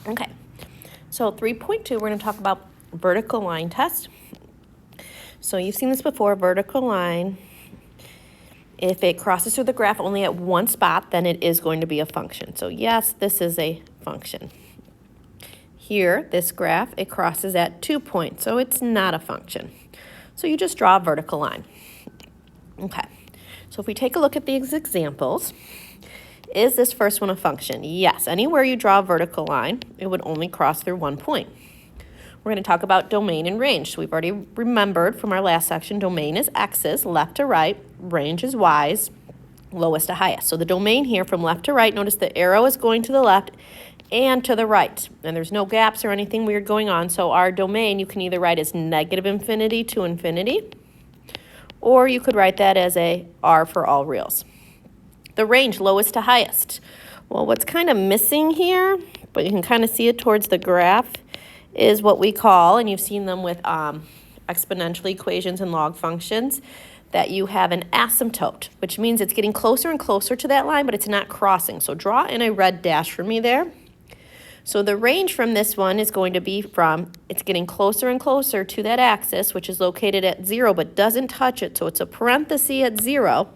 Okay, so 3.2, we're going to talk about vertical line test. So you've seen this before, vertical line. If it crosses through the graph only at one spot, then it is going to be a function. So yes, this is a function. Here, this graph, it crosses at 2 points, so it's not a function. So you just draw a vertical line. Okay, so if we take a look at these examples, is this first one a function? Yes, anywhere you draw a vertical line, it would only cross through 1 point. We're going to talk about domain and range. So we've already remembered from our last section, domain is x's, left to right, range is y's, lowest to highest. So the domain here from left to right, notice the arrow is going to the left and to the right. And there's no gaps or anything weird going on. So our domain, you can either write as negative infinity to infinity, or you could write that as a R for all reals. The range, lowest to highest. Well, what's kind of missing here, but you can kind of see it towards the graph, is what we call, and you've seen them with exponential equations and log functions, that you have an asymptote, which means it's getting closer and closer to that line, but it's not crossing. So draw in a red dash for me there. So the range from this one is going to be from, it's getting closer and closer to that axis, which is located at 0, but doesn't touch it. So it's a parenthesis at 0.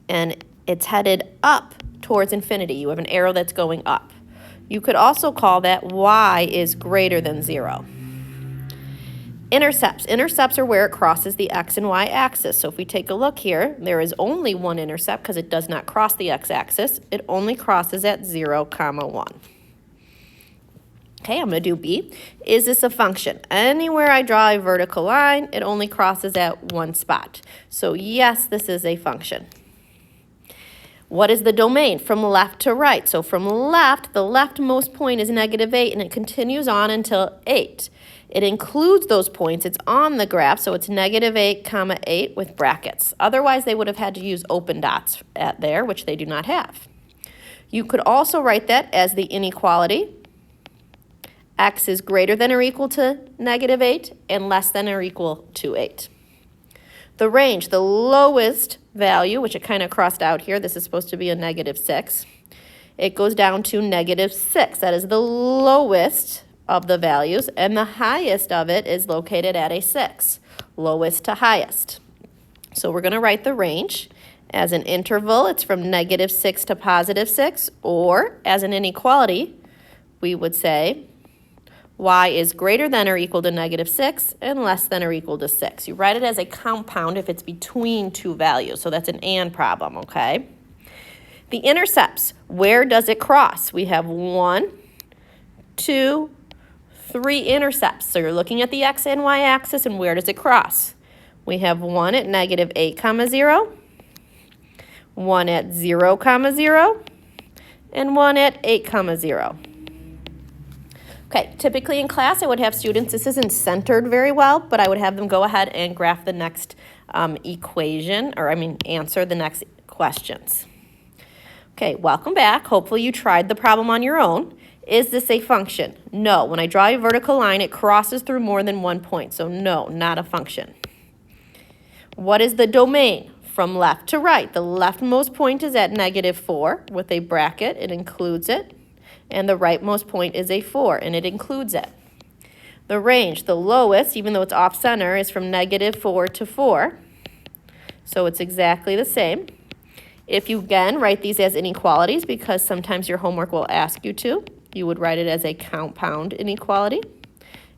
And it's headed up towards infinity. You have an arrow that's going up. You could also call that y is greater than 0. Intercepts. Intercepts are where it crosses the x and y axis. So if we take a look here, there is only one intercept because it does not cross the x-axis. It only crosses at 0, 1. Okay, I'm going to do B. Is this a function? Anywhere I draw a vertical line, it only crosses at one spot. So yes, this is a function. What is the domain? From left to right. So from left, the leftmost point is -8, and it continues on until 8. It includes those points. It's on the graph, so it's -8, 8 with brackets. Otherwise, they would have had to use open dots at there, which they do not have. You could also write that as the inequality. X is greater than or equal to -8 and less than or equal to 8. The range, the lowest value, which it kind of crossed out here, this is supposed to be a -6. It goes down to -6. That is the lowest of the values, and the highest of it is located at a 6, lowest to highest. So we're going to write the range as an interval. It's from -6 to +6, or as an inequality, we would say y is greater than or equal to -6 and less than or equal to 6. You write it as a compound if it's between two values, so that's an and problem, okay? The intercepts, where does it cross? We have 1, 2, 3 intercepts. So you're looking at the x and y axis, and where does it cross? We have 1 at -8, 0, 1 at 0, 0, and 1 at 8, 0. Okay, typically in class I would have students, this isn't centered very well, but I would have them go ahead and graph the next answer the next questions. Okay, welcome back. Hopefully you tried the problem on your own. Is this a function? No. When I draw a vertical line, it crosses through more than 1 point, so no, not a function. What is the domain? From left to right. The leftmost point is at -4 with a bracket. It includes it. And the rightmost point is a 4, and it includes it. The range, the lowest, even though it's off-center, is from -4 to 4. So it's exactly the same. If you, again, write these as inequalities, because sometimes your homework will ask you to, you would write it as a compound inequality.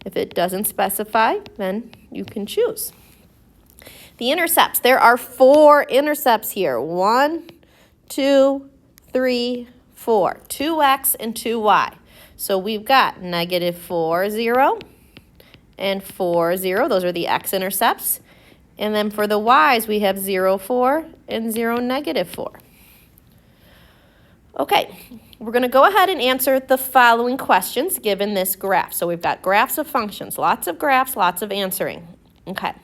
If it doesn't specify, then you can choose. The intercepts, there are 4 intercepts here. 1, 2, 3, 4. 2x and 2y. So we've got -4, 0, and 4, 0. Those are the x-intercepts. And then for the y's, we have 0, 4, and 0, -4. Okay, we're going to go ahead and answer the following questions given this graph. So we've got graphs of functions, lots of graphs, lots of answering. Okay,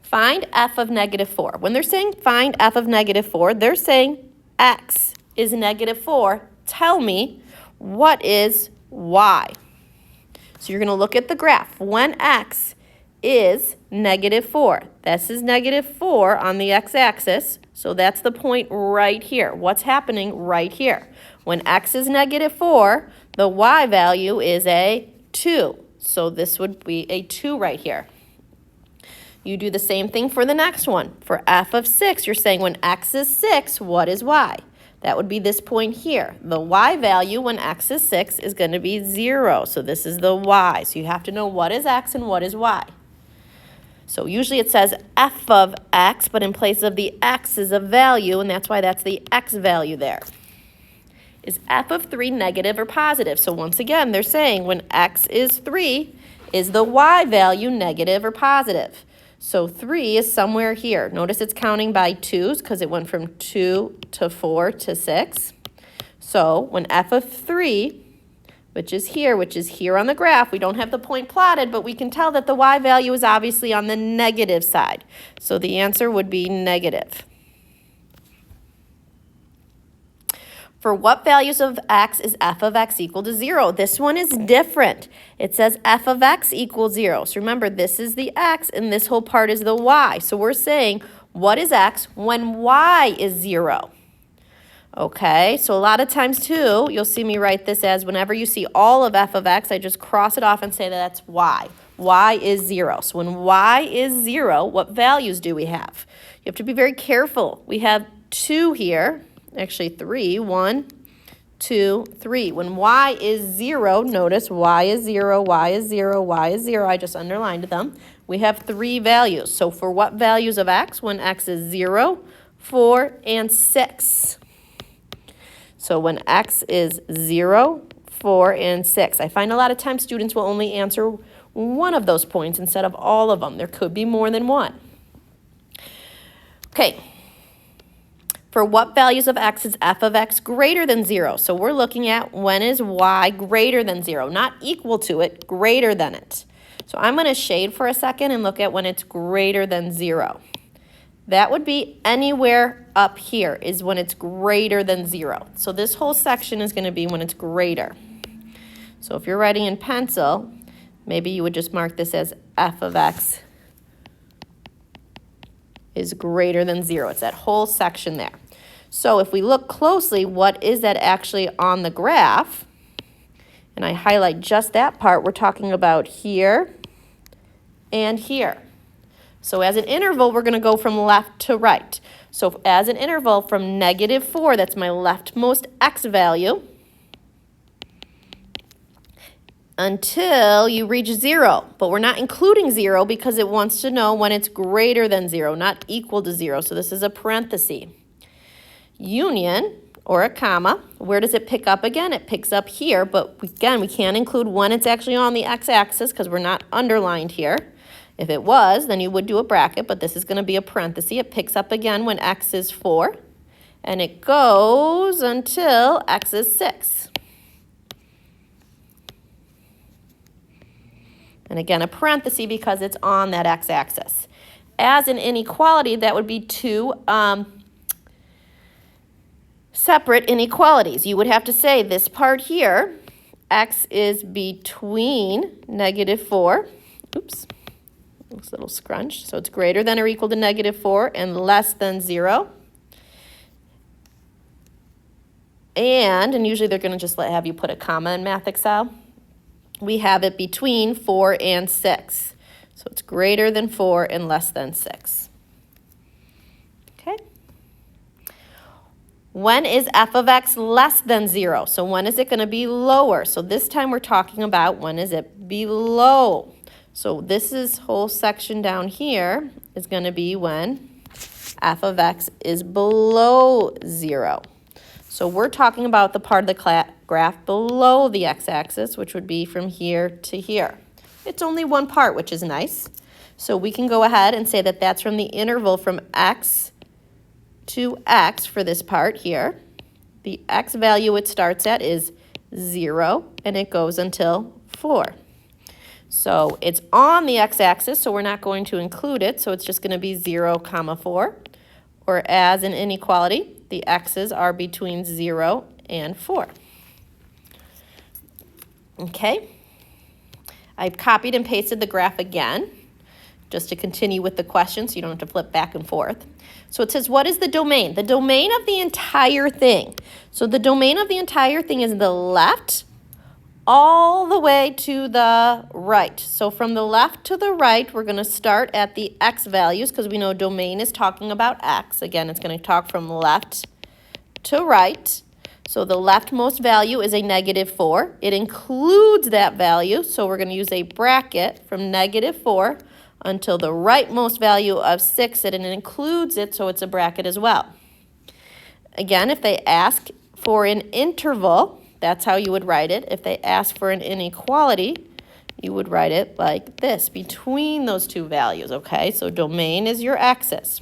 find f of -4. When they're saying find f of -4, they're saying x is -4. Tell me what is y. So you're going to look at the graph. When x is -4, this is -4 on the x-axis, So that's the point right here. What's happening right here? When x is -4, the y value is a 2. So this would be a 2 right here. You do the same thing for the next one. For f of 6, you're saying when x is 6, what is y? That would be this point here. The y value when x is 6 is going to be 0. So this is the y. So you have to know what is x and what is y. So usually it says f of x, but in place of the x is a value, and that's why that's the x value there. Is f of 3 negative or positive? So once again, they're saying when x is 3, is the y value negative or positive? So 3 is somewhere here. Notice it's counting by 2s because it went from 2 to 4 to 6. So when f of 3, which is here on the graph, we don't have the point plotted, but we can tell that the y value is obviously on the negative side. So the answer would be negative. For what values of x is f of x equal to 0? This one is different. It says f of x equals 0. So remember, this is the x, and this whole part is the y. So we're saying, what is x when y is 0? Okay, so a lot of times, too, you'll see me write this as whenever you see all of f of x, I just cross it off and say that that's y. Y is 0. So when y is 0, what values do we have? You have to be very careful. We have 2 here. Actually 3, 1, 2, 3. When y is 0, notice y is 0, y is 0, y is 0. I just underlined them. We have 3 values. So for what values of x? When x is 0, 4, and 6. So when x is 0, 4, and 6. I find a lot of times students will only answer one of those points instead of all of them. There could be more than one. Okay. For what values of x is f of x greater than 0? So we're looking at when is y greater than 0, not equal to it, greater than it. So I'm going to shade for a second and look at when it's greater than 0. That would be anywhere up here is when it's greater than 0. So this whole section is going to be when it's greater. So if you're writing in pencil, maybe you would just mark this as f of x is greater than 0. It's that whole section there. So if we look closely, what is that actually on the graph? And I highlight just that part. We're talking about here and here. So as an interval, we're going to go from left to right. So as an interval from -4, that's my leftmost x value, until you reach 0. But we're not including 0 because it wants to know when it's greater than 0, not equal to 0. So this is a parenthesis. Union, or a comma, where does it pick up again? It picks up here, but again, we can't include when it's actually on the x-axis because we're not underlined here. If it was, then you would do a bracket, but this is going to be a parenthesis. It picks up again when x is 4, and it goes until x is 6. And again, a parenthesis because it's on that x-axis. As an inequality, that would be 2 separate inequalities. You would have to say this part here, x is between -4. Oops, looks a little scrunched. So it's greater than or equal to -4 and less than 0. And usually they're going to just have you put a comma in Math Excel. We have it between 4 and 6. So it's greater than 4 and less than 6. Okay. When is f of x less than 0? So when is it going to be lower? So this time we're talking about when is it below. So this whole section down here is going to be when f of x is below 0. So we're talking about the part of the graph below the x-axis, which would be from here to here. It's only one part, which is nice. So we can go ahead and say that that's from the interval from x to x for this part here. The x value it starts at is 0, and it goes until 4. So it's on the x-axis, so we're not going to include it, so it's just going to be 0, 4. Or as an inequality, the x's are between 0 and 4. Okay? I've copied and pasted the graph again. just to continue with the question so you don't have to flip back and forth. So it says, what is the domain? The domain of the entire thing. So the domain of the entire thing is the left all the way to the right. So from the left to the right, we're going to start at the x values because we know domain is talking about x. Again, it's going to talk from left to right. So the leftmost value is a -4. It includes that value, so we're going to use a bracket from -4 until the rightmost value of 6, and it includes it, so it's a bracket as well. Again, if they ask for an interval, that's how you would write it. If they ask for an inequality, you would write it like this, between those two values, okay? So domain is your axis.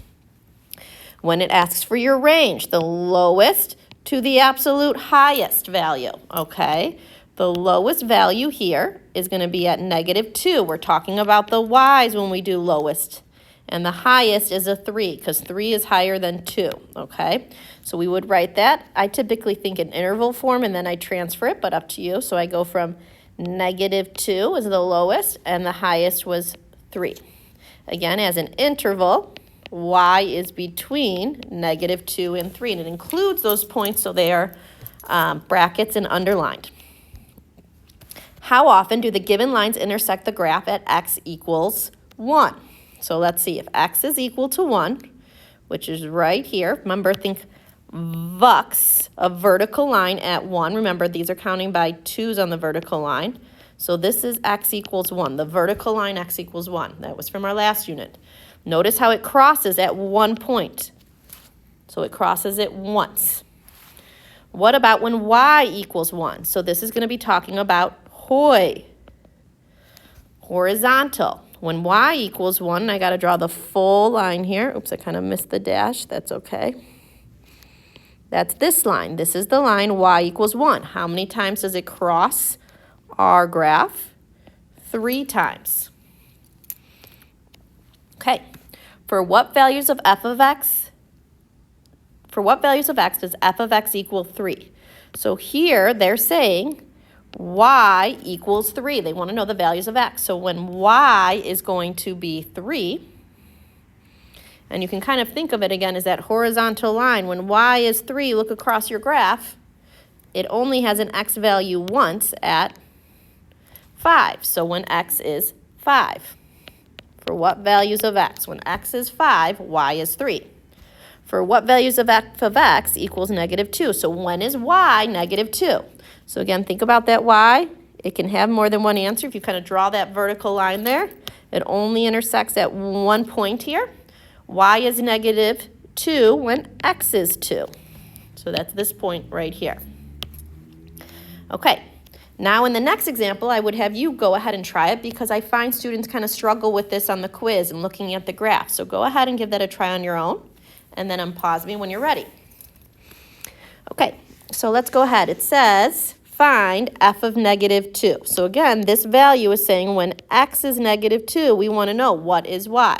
When it asks for your range, the lowest to the absolute highest value, okay? The lowest value here is going to be at -2. We're talking about the y's when we do lowest. And the highest is a 3 because 3 is higher than 2, okay? So we would write that. I typically think in interval form and then I transfer it, but up to you. So I go from -2 is the lowest and the highest was 3. Again, as an interval, y is between -2 and 3, and it includes those points so they are brackets and underlined. How often do the given lines intersect the graph at x equals 1? So let's see, if x is equal to 1, which is right here, remember, think vux, a vertical line at 1. Remember, these are counting by 2's on the vertical line. So this is x equals 1, the vertical line x equals 1. That was from our last unit. Notice how it crosses at 1 point. So it crosses it once. What about when y equals 1? So this is going to be talking about horizontal. When y equals 1, I got to draw the full line here. Oops, I kind of missed the dash. That's okay. That's this line. This is the line y equals 1. How many times does it cross our graph? 3 times. Okay. For what values of f of x? For what values of x does f of x equal 3? So here they're saying y equals 3. They want to know the values of x. So when y is going to be 3, and you can kind of think of it again as that horizontal line. When y is 3, look across your graph, it only has an x value once at 5. So when x is 5. For what values of x? When x is 5, y is 3. For what values of f of x equals -2? So when is y -2? So again, think about that y. It can have more than one answer. If you kind of draw that vertical line there, it only intersects at 1 point here. Y is -2 when x is 2. So that's this point right here. Okay, now in the next example, I would have you go ahead and try it because I find students kind of struggle with this on the quiz and looking at the graph. So go ahead and give that a try on your own, and then unpause me when you're ready. Okay, so let's go ahead. It says, find f of -2. So again, this value is saying when x is -2, we want to know what is y.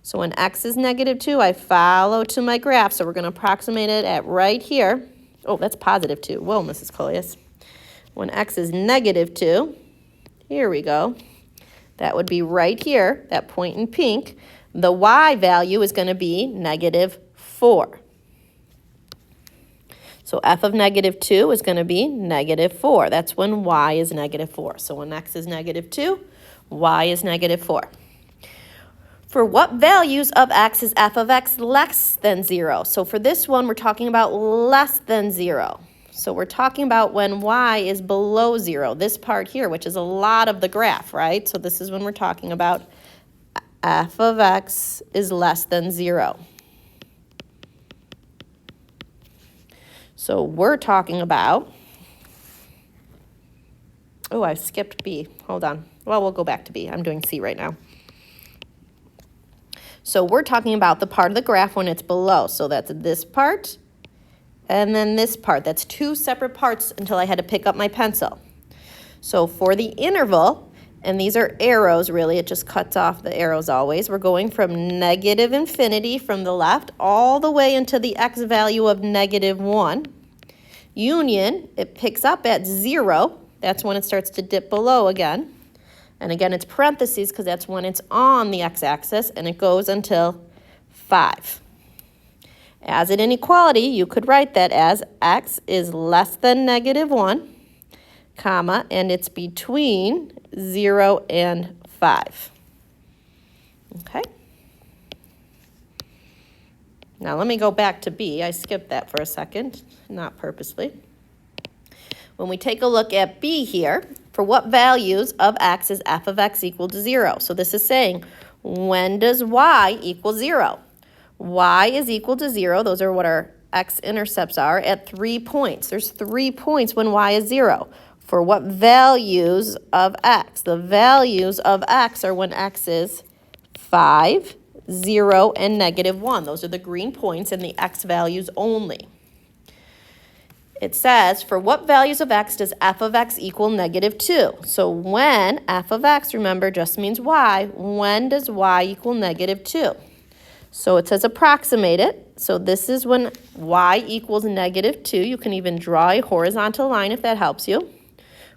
So when x is -2, I follow to my graph. So we're going to approximate it at right here. Oh, that's +2. Whoa, Mrs. Colias. When x is -2, here we go. That would be right here, that point in pink. The y value is going to be -4. So f of -2 is going to be -4. That's when y is -4. So when x is -2, y is -4. For what values of x is f of x less than 0? So for this one, we're talking about less than 0. So we're talking about when y is below 0. This part here, which is a lot of the graph, right? So this is when we're talking about f of x is less than 0. So we're talking about, oh, I skipped B. Hold on. Well, we'll go back to B. I'm doing C right now. So we're talking about the part of the graph when it's below. So that's this part and then this part. That's 2 separate parts until I had to pick up my pencil. So for the interval, and these are arrows really, it just cuts off the arrows always. We're going from -infinity from the left all the way into the x value of -1. Union, it picks up at 0. That's when it starts to dip below again. And again, it's parentheses because that's when it's on the x-axis, and it goes until 5. As an inequality, you could write that as x is less than -1, comma, and it's between 0 and 5. Okay? Now let me go back to B. I skipped that for a second, not purposely. When we take a look at B here, for what values of x is f of x equal to 0? So this is saying, when does y equal 0? Y is equal to 0. Those are what our x-intercepts are at 3 points. There's 3 points when y is 0. For what values of x? The values of x are when x is 5, 0, and -1. Those are the green points and the x values only. It says, for what values of x does f of x equal -2? So when f of x, remember, just means y, when does y equal -2? So it says approximate it. So this is when y equals -2. You can even draw a horizontal line if that helps you.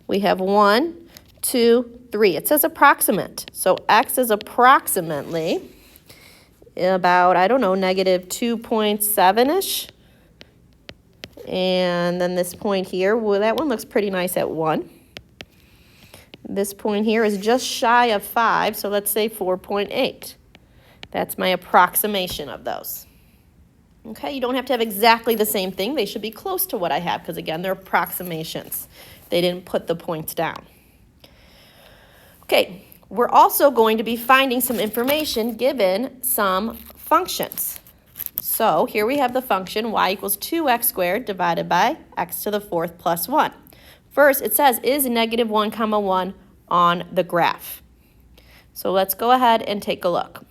We have 1, 2, 3. It says approximate. So x is approximately about, I don't know, -2.7-ish. And then this point here, well, that one looks pretty nice at 1. This point here is just shy of 5, so let's say 4.8. That's my approximation of those. Okay, you don't have to have exactly the same thing. They should be close to what I have because, again, they're approximations. They didn't put the points down. Okay, we're also going to be finding some information given some functions. So here we have the function y equals 2x squared divided by x to the 4th plus 1. First, it says, is -1, 1 on the graph? So let's go ahead and take a look.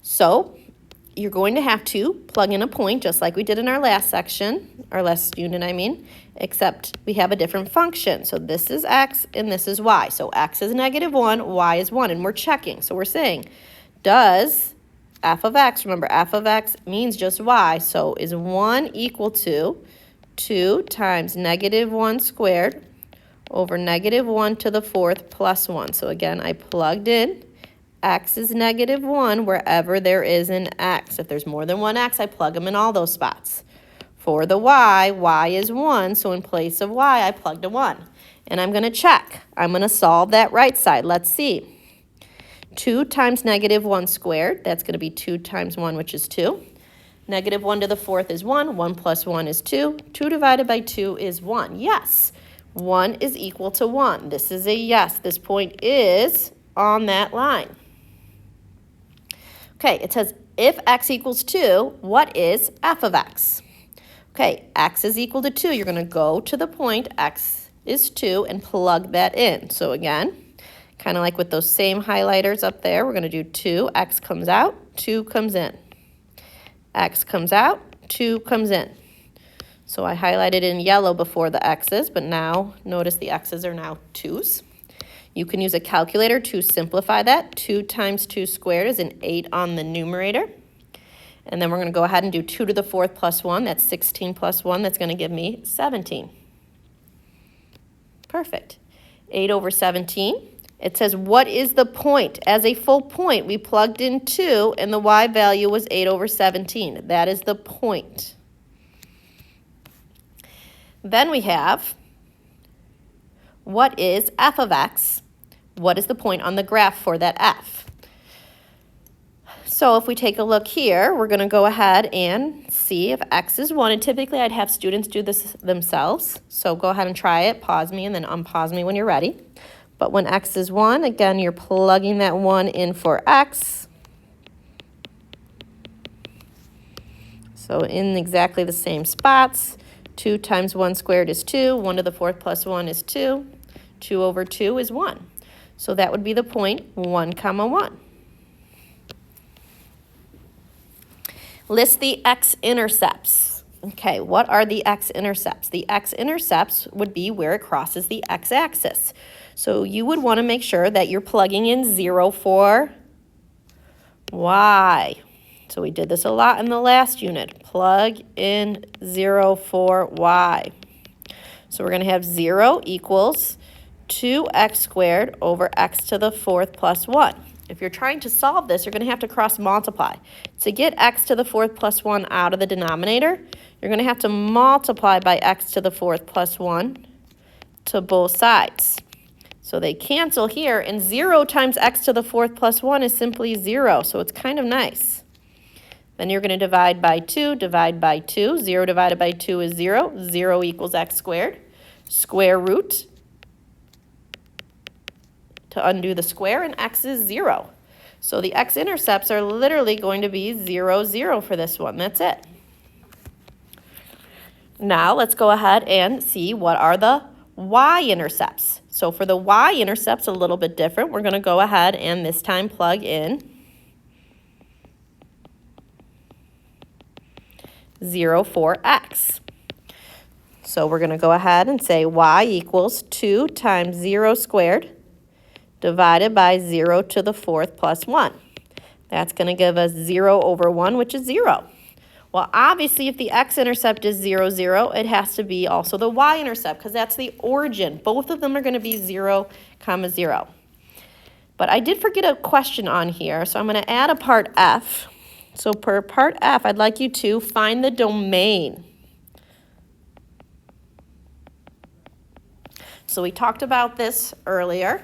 So you're going to have to plug in a point just like we did in our last section, our last unit, except we have a different function. So this is x and this is y. So x is -1, y is 1, and we're checking. So we're saying, does f of x, remember f of x means just y, so is 1 equal to 2 times -1 squared over -1 to the 4th plus 1. So again, I plugged in x is -1 wherever there is an x. If there's more than one x, I plug them in all those spots. For the y, y is 1, so in place of y, I plugged a 1. And I'm going to check. I'm going to solve that right side. Let's see. 2 times -1 squared, that's going to be 2 times 1, which is 2. -1 to the 4th is 1. 1 plus 1 is 2. 2 divided by 2 is 1. Yes, 1 is equal to 1. This is a yes. This point is on that line. Okay, it says, if x equals 2, what is f of x? Okay, x is equal to 2. You're going to go to the point, x is 2, and plug that in. So again, kind of like with those same highlighters up there, we're going to do 2. X comes out, 2 comes in. X comes out, 2 comes in. So I highlighted in yellow before the x's, but now notice the x's are now 2's. You can use a calculator to simplify that. 2 times 2 squared is an 8 on the numerator. And then we're going to go ahead and do 2 to the 4th plus 1. That's 16 plus 1. That's going to give me 17. Perfect. 8 over 17. It says, what is the point? As a full point, we plugged in 2, and the y value was 8 over 17. That is the point. Then we have, what is f of x? What is the point on the graph for that f? So if we take a look here, we're going to go ahead and see if x is 1. And typically I'd have students do this themselves. So go ahead and try it. Pause me and then unpause me when you're ready. But when x is 1, again, you're plugging that 1 in for x. So in exactly the same spots. 2 times 1 squared is 2. 1 to the 4th plus 1 is 2. 2 over 2 is 1. So that would be the point 1, 1. List the x-intercepts. Okay, what are the x-intercepts? The x-intercepts would be where it crosses the x-axis. So you would want to make sure that you're plugging in 0 for y. So we did this a lot in the last unit. Plug in 0 for y. So we're going to have 0 equals 2x squared over x to the 4th plus 1. If you're trying to solve this, you're going to have to cross multiply. To get x to the 4th plus 1 out of the denominator, you're going to have to multiply by x to the 4th plus 1 to both sides. So they cancel here, and 0 times x to the 4th plus 1 is simply 0, so it's kind of nice. Then you're going to divide by 2, divide by 2. 0 divided by 2 is 0. 0 equals x squared. Square root to undo the square, and x is 0. So the x-intercepts are literally going to be 0, 0 for this one. That's it. Now let's go ahead and see what are the y-intercepts. So for the y-intercepts, a little bit different. We're going to go ahead and this time plug in 0 for x. So we're going to go ahead and say y equals 2 times 0 squared divided by 0 to the 4th plus 1. That's going to give us 0 over 1, which is 0. Well, obviously, if the x-intercept is 0, 0, it has to be also the y-intercept, because that's the origin. Both of them are going to be 0, 0. But I did forget a question on here, so I'm going to add a part F. So per part F, I'd like you to find the domain. So we talked about this earlier.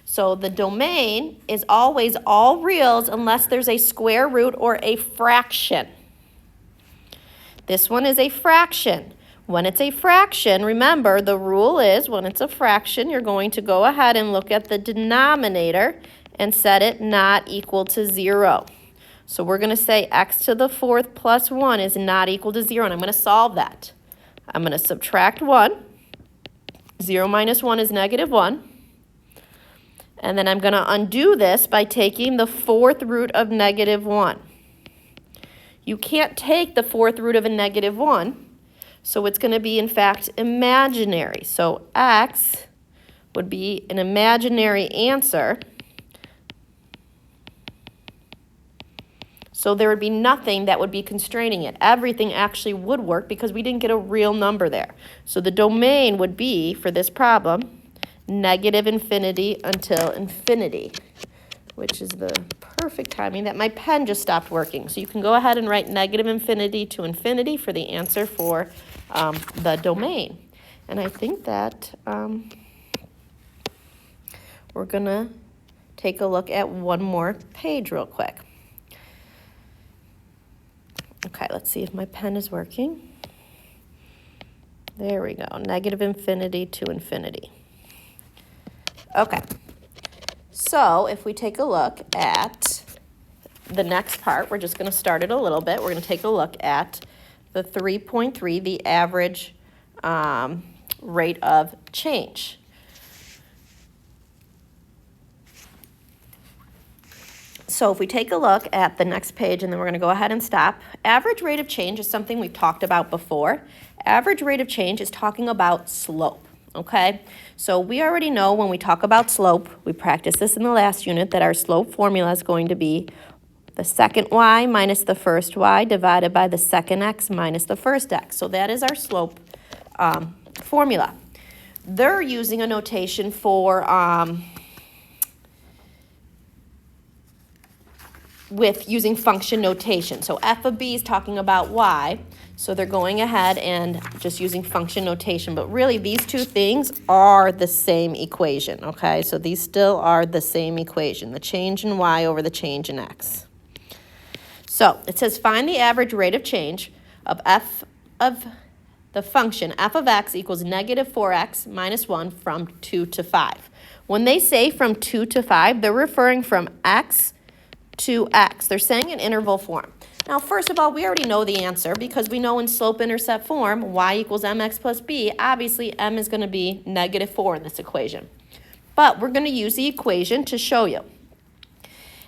So the domain is always all reals unless there's a square root or a fraction. This one is a fraction. When it's a fraction, remember the rule is when it's a fraction, you're going to go ahead and look at the denominator and set it not equal to 0. So we're going to say x to the 4th plus 1 is not equal to 0, and I'm going to solve that. I'm going to subtract 1. 0 minus 1 is negative 1. And then I'm going to undo this by taking the 4th root of negative 1. You can't take the 4th root of a negative 1, so it's going to be, in fact, imaginary. So x would be an imaginary answer. So there would be nothing that would be constraining it. Everything actually would work because we didn't get a real number there. So the domain would be, for this problem, negative infinity until infinity, which is the perfect timing that my pen just stopped working. So you can go ahead and write negative infinity to infinity for the answer for the domain. And I think that we're going to take a look at one more page real quick. Okay, let's see if my pen is working. There we go, negative infinity to infinity. Okay, so if we take a look at the next part, we're just going to start it a little bit. We're going to take a look at the 3.3, the average rate of change. So if we take a look at the next page, and then we're going to go ahead and stop. Average rate of change is something we've talked about before. Average rate of change is talking about slope, okay? So we already know when we talk about slope, we practiced this in the last unit, that our slope formula is going to be the second y minus the first y divided by the second x minus the first x. So that is our slope formula. They're using a notation for with using function notation. So f of b is talking about y, so they're going ahead and just using function notation. But really, these two things are the same equation, okay? So these still are the same equation, the change in y over the change in x. So it says find the average rate of change of f of the function f of x equals negative 4x minus 1 from 2 to 5. When they say from 2 to 5, they're referring from x to x. They're saying in interval form. Now, first of all, we already know the answer because we know in slope-intercept form, y equals mx plus b, obviously m is going to be negative 4 in this equation. But we're going to use the equation to show you.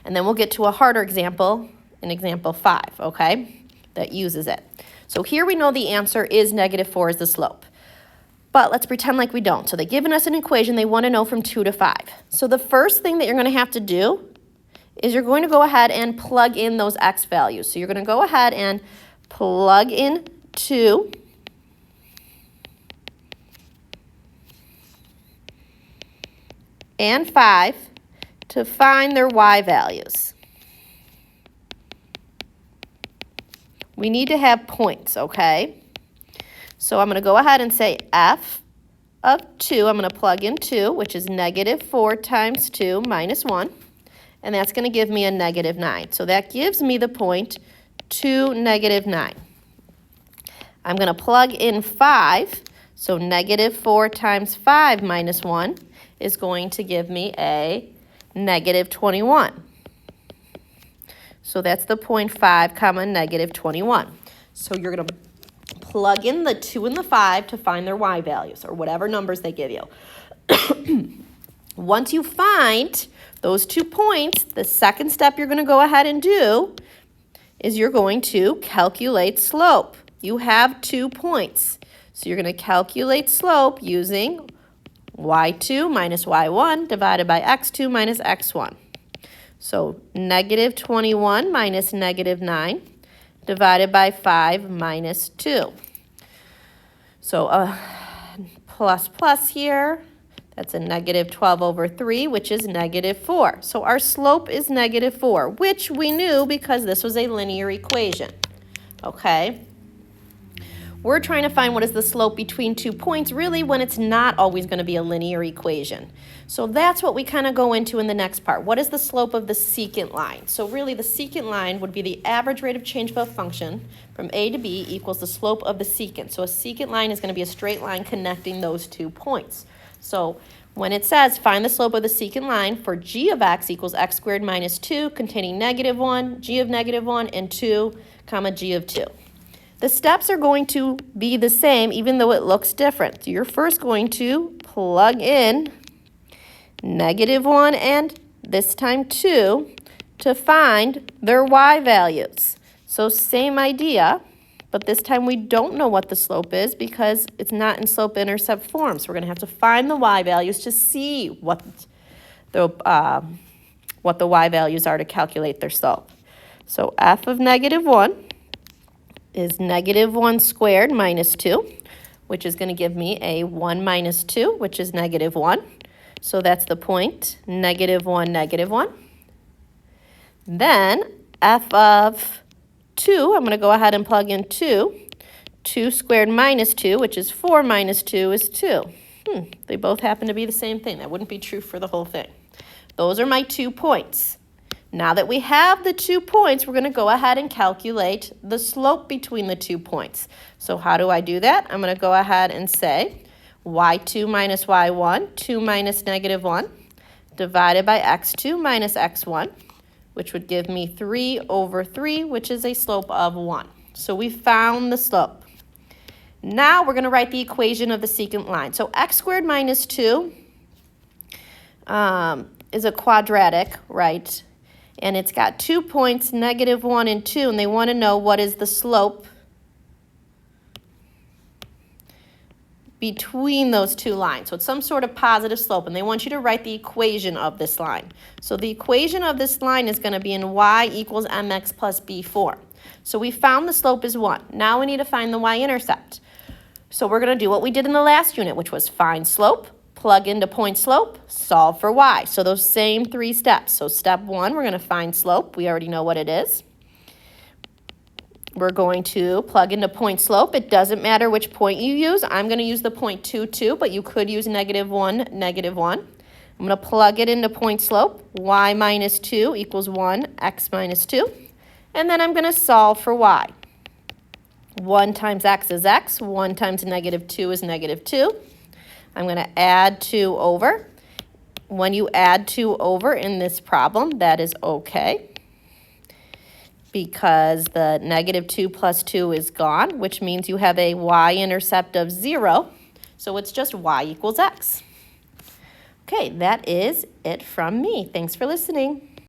And then we'll get to a harder example in example 5, okay, that uses it. So here we know the answer is negative 4 is the slope. But let's pretend like we don't. So they've given us an equation. They want to know from 2 to 5. So the first thing that you're going to have to do is you're going to go ahead and plug in those x values. So you're going to go ahead and plug in 2 and 5 to find their y values. We need to have points, okay? So I'm going to go ahead and say f of 2. I'm going to plug in 2, which is negative 4 times 2 minus 1. And that's going to give me a negative 9. So that gives me the point 2, negative 9. I'm going to plug in 5. So negative 4 times 5 minus 1 is going to give me a negative 21. So that's the point 5 comma negative 21. So you're going to plug in the 2 and the 5 to find their y values, or whatever numbers they give you. Once you find those 2 points, the second step you're going to go ahead and do is you're going to calculate slope. You have 2 points. So you're going to calculate slope using y2 minus y1 divided by x2 minus x1. So negative 21 minus negative 9 divided by 5 minus 2. So plus plus here, that's a negative 12 over 3, which is negative 4. So our slope is negative 4, which we knew because this was a linear equation, okay? We're trying to find what is the slope between 2 points, really, when it's not always going to be a linear equation. So that's what we kind of go into in the next part. What is the slope of the secant line? So really, the secant line would be the average rate of change of a function from a to b equals the slope of the secant. So a secant line is going to be a straight line connecting those 2 points. So when it says find the slope of the secant line for g of x equals x squared minus 2 containing negative 1, g of negative 1, and 2, comma g of 2. The steps are going to be the same even though it looks different. So you're first going to plug in negative 1 and this time 2 to find their y values. So same idea, but this time we don't know what the slope is because it's not in slope-intercept form. So we're going to have to find the y values to see what the y values are to calculate their slope. So f of negative 1 is negative 1 squared minus 2, which is going to give me a 1 minus 2, which is negative 1. So that's the point, negative 1, negative 1. Then f of 2, I'm going to go ahead and plug in 2. 2 squared minus 2, which is 4 minus 2 is 2. They both happen to be the same thing. That wouldn't be true for the whole thing. Those are my 2 points. Now that we have the 2 points, we're going to go ahead and calculate the slope between the 2 points. So how do I do that? I'm going to go ahead and say y2 minus y1, 2 minus negative 1, divided by x2 minus x1, which would give me 3 over 3, which is a slope of 1. So we found the slope. Now we're going to write the equation of the secant line. So x squared minus 2 is a quadratic, right? And it's got 2 points, negative 1 and 2, and they want to know what is the slope between those 2 lines. So it's some sort of positive slope, and they want you to write the equation of this line. So the equation of this line is going to be in y equals mx plus b form. So we found the slope is 1. Now we need to find the y-intercept. So we're going to do what we did in the last unit, which was find slope, plug into point slope, solve for y. So those same 3 steps. So step 1, we're going to find slope. We already know what it is. We're going to plug into point slope. It doesn't matter which point you use. I'm going to use the point 2, 2, but you could use negative 1, negative 1. I'm going to plug it into point slope. Y minus 2 equals 1, x minus 2. And then I'm going to solve for y. 1 times x is x. 1 times negative 2 is negative 2. I'm going to add 2 over. When you add 2 over in this problem, that is okay, because the negative 2 plus 2 is gone, which means you have a y-intercept of 0. So it's just y equals x. Okay, that is it from me. Thanks for listening.